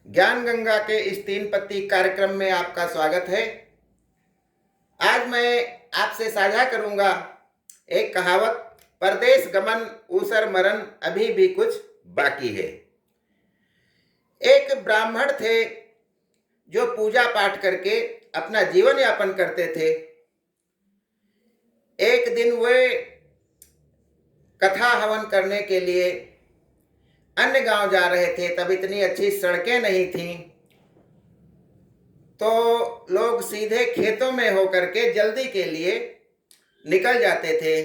ज्ञान गंगा के इस 3 पत्ती कार्यक्रम में आपका स्वागत है। आज मैं आपसे साझा करूंगा एक कहावत, परदेश गमन ऊसर मरण अभी भी कुछ बाकी है। एक ब्राह्मण थे जो पूजा पाठ करके अपना जीवन यापन करते थे। एक दिन वे कथा हवन करने के लिए अन्य गांव जा रहे थे। तब इतनी अच्छी सड़कें नहीं थीं, तो लोग सीधे खेतों में होकर के जल्दी के लिए निकल जाते थे,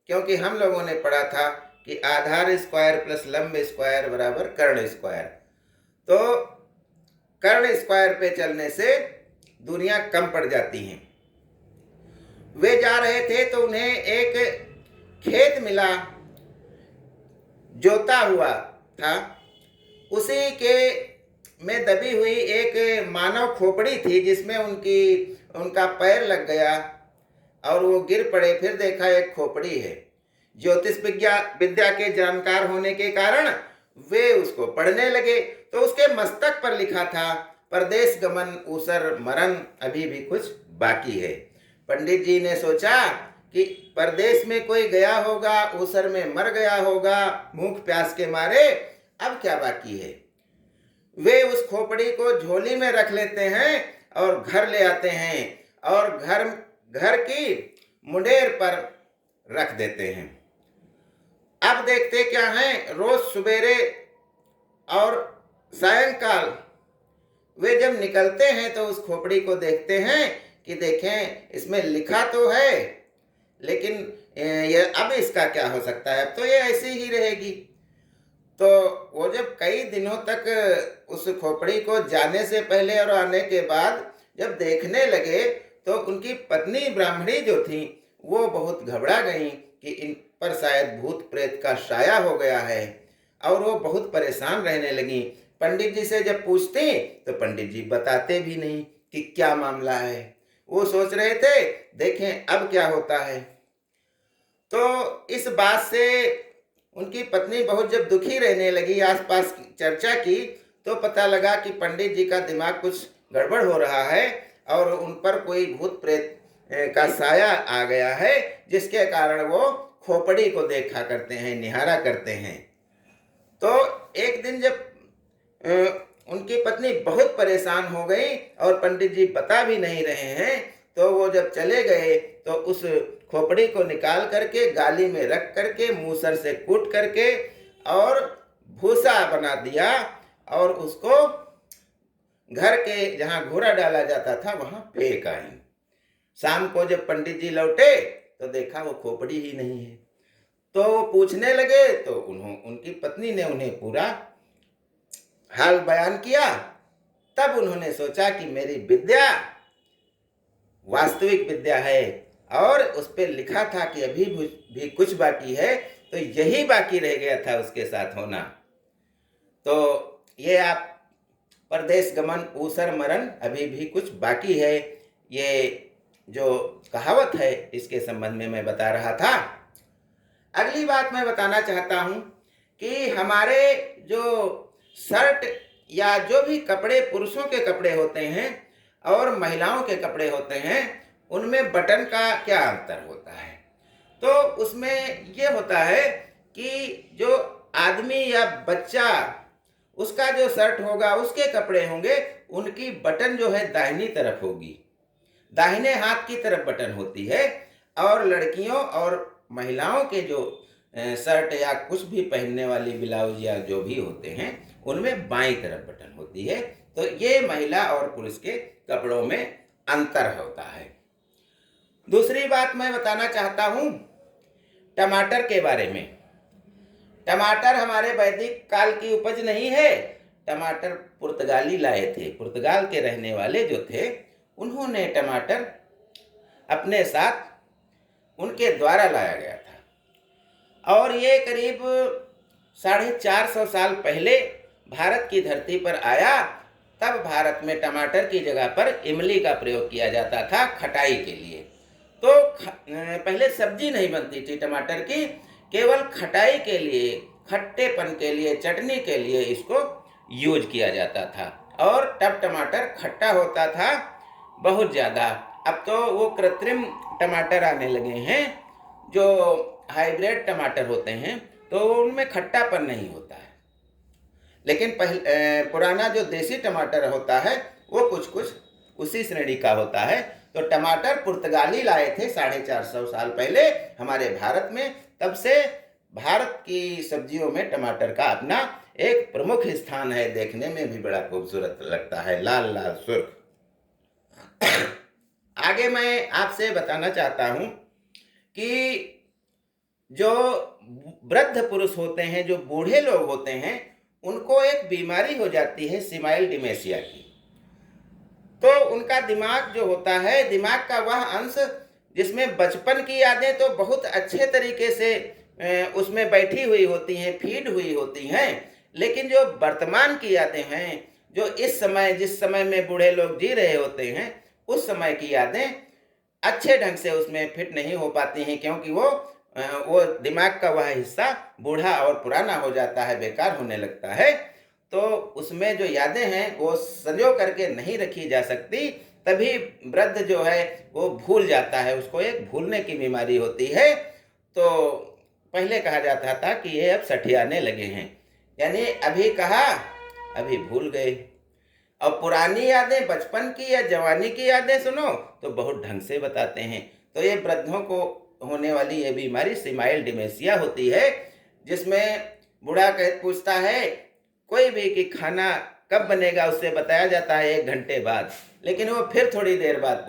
क्योंकि हम लोगों ने पढ़ा था कि आधार स्क्वायर प्लस लंब स्क्वायर बराबर कर्ण स्क्वायर। तो कर्ण स्क्वायर पे चलने से दूरियां कम पड़ जाती हैं। वे जा रहे थे तो उन्हें एक खेत मिला, जोता हुआ था। उसी के में दबी हुई एक मानव खोपड़ी थी, जिसमें उनका पैर लग गया और वो गिर पड़े। फिर देखा एक खोपड़ी है। ज्योतिष विद्या के जानकार होने के कारण वे उसको पढ़ने लगे। तो उसके मस्तक पर लिखा था, परदेश गमन ऊसर मरण अभी भी कुछ बाकी है। पंडित जी ने सोचा कि परदेश में कोई गया होगा, ऊसर में मर गया होगा भूख प्यास के मारे, अब क्या बाकी है। वे उस खोपड़ी को झोली में रख लेते हैं और घर ले आते हैं और घर की मुंडेर पर रख देते हैं। अब देखते क्या हैं, रोज सवेरे और सायंकाल वे जब निकलते हैं तो उस खोपड़ी को देखते हैं कि देखें इसमें लिखा तो है, लेकिन ये अब इसका क्या हो सकता है, अब तो ये ऐसी ही रहेगी। तो वो जब कई दिनों तक उस खोपड़ी को जाने से पहले और आने के बाद जब देखने लगे, तो उनकी पत्नी ब्राह्मणी जो थी वो बहुत घबरा गई कि इन पर शायद भूत प्रेत का साया हो गया है, और वो बहुत परेशान रहने लगी। पंडित जी से जब पूछती तो पंडित जी बताते भी नहीं कि क्या मामला है। वो सोच रहे थे देखें अब क्या होता है। तो इस बात से उनकी पत्नी बहुत जब दुखी रहने लगी, आसपास चर्चा की, तो पता लगा कि पंडित जी का दिमाग कुछ गड़बड़ हो रहा है और उन पर कोई भूत प्रेत का साया आ गया है, जिसके कारण वो खोपड़ी को देखा करते हैं, निहारा करते हैं। तो एक दिन जब उनकी पत्नी बहुत परेशान हो गई और पंडित जी बता भी नहीं रहे हैं, तो वो जब चले गए तो उस खोपड़ी को निकाल करके गाली में रख करके मूसर से कूट करके और भूसा बना दिया और उसको घर के जहाँ घोड़ा डाला जाता था वहाँ फेंक आई। शाम को जब पंडित जी लौटे तो देखा वो खोपड़ी ही नहीं है। तो वो पूछने लगे तो उनकी पत्नी ने उन्हें पूरा हाल बयान किया। तब उन्होंने सोचा कि मेरी विद्या वास्तविक विद्या है और उस पर लिखा था कि अभी भी कुछ बाकी है, तो यही बाकी रह गया था उसके साथ होना। तो ये आप परदेश गमन ऊसर मरण अभी भी कुछ बाकी है, ये जो कहावत है इसके संबंध में मैं बता रहा था। अगली बात मैं बताना चाहता हूँ कि हमारे जो शर्ट या जो भी कपड़े पुरुषों के कपड़े होते हैं और महिलाओं के कपड़े होते हैं, उनमें बटन का क्या अंतर होता है। तो उसमें यह होता है कि जो आदमी या बच्चा उसका जो शर्ट होगा, उसके कपड़े होंगे, उनकी बटन जो है दाहिनी तरफ होगी, दाहिने हाथ की तरफ बटन होती है। और लड़कियों और महिलाओं के जो शर्ट या कुछ भी पहनने वाली ब्लाउज या जो भी होते हैं, उनमें बाईं तरफ बटन होती है। तो ये महिला और पुरुष के कपड़ों में अंतर होता है। दूसरी बात मैं बताना चाहता हूँ टमाटर के बारे में। टमाटर हमारे वैदिक काल की उपज नहीं है। टमाटर पुर्तगाली लाए थे। पुर्तगाल के रहने वाले जो थे, उन्होंने टमाटर अपने साथ उनके द्वारा लाया गया था और ये करीब 450 साल पहले भारत की धरती पर आया। तब भारत में टमाटर की जगह पर इमली का प्रयोग किया जाता था खटाई के लिए। तो पहले सब्जी नहीं बनती थी टमाटर की, केवल खटाई के लिए, खट्टेपन के लिए, चटनी के लिए इसको यूज किया जाता था। और तब टमाटर खट्टा होता था बहुत ज़्यादा। अब तो वो कृत्रिम टमाटर आने लगे हैं, जो हाइब्रिड टमाटर होते हैं, तो उनमें खट्टापन नहीं होता है। लेकिन पुराना जो देसी टमाटर होता है वो कुछ कुछ उसी श्रेणी का होता है। तो टमाटर पुर्तगाली लाए थे 450 साल पहले हमारे भारत में। तब से भारत की सब्जियों में टमाटर का अपना एक प्रमुख स्थान है। देखने में भी बड़ा खूबसूरत लगता है, लाल लाल सुर्ख। आगे मैं आपसे बताना चाहता हूं कि जो वृद्ध पुरुष होते हैं, जो बूढ़े लोग होते हैं, उनको एक बीमारी हो जाती है सेनाइल डिमेंशिया की। तो उनका दिमाग जो होता है, दिमाग का वह अंश जिसमें बचपन की यादें तो बहुत अच्छे तरीके से उसमें बैठी हुई होती हैं, फीड हुई होती हैं, लेकिन जो वर्तमान की यादें हैं, जो इस समय जिस समय में बूढ़े लोग जी रहे होते हैं, उस समय की यादें अच्छे ढंग से उसमें फिट नहीं हो पाती हैं, क्योंकि वो दिमाग का वह हिस्सा बूढ़ा और पुराना हो जाता है, बेकार होने लगता है। तो उसमें जो यादें हैं वो संजो करके नहीं रखी जा सकती, तभी वृद्ध जो है वो भूल जाता है, उसको एक भूलने की बीमारी होती है। तो पहले कहा जाता था कि ये अब सठियाने लगे हैं, यानी अभी कहा अभी भूल गए। और पुरानी यादें, बचपन की या जवानी की यादें सुनो तो बहुत ढंग से बताते हैं। तो ये वृद्धों को होने वाली ये बीमारी सेनाइल डिमेंशिया होती है, जिसमें बूढ़ा पूछता है कोई भी कि खाना कब बनेगा, उससे बताया जाता है 1 घंटे बाद, लेकिन वो फिर थोड़ी देर बाद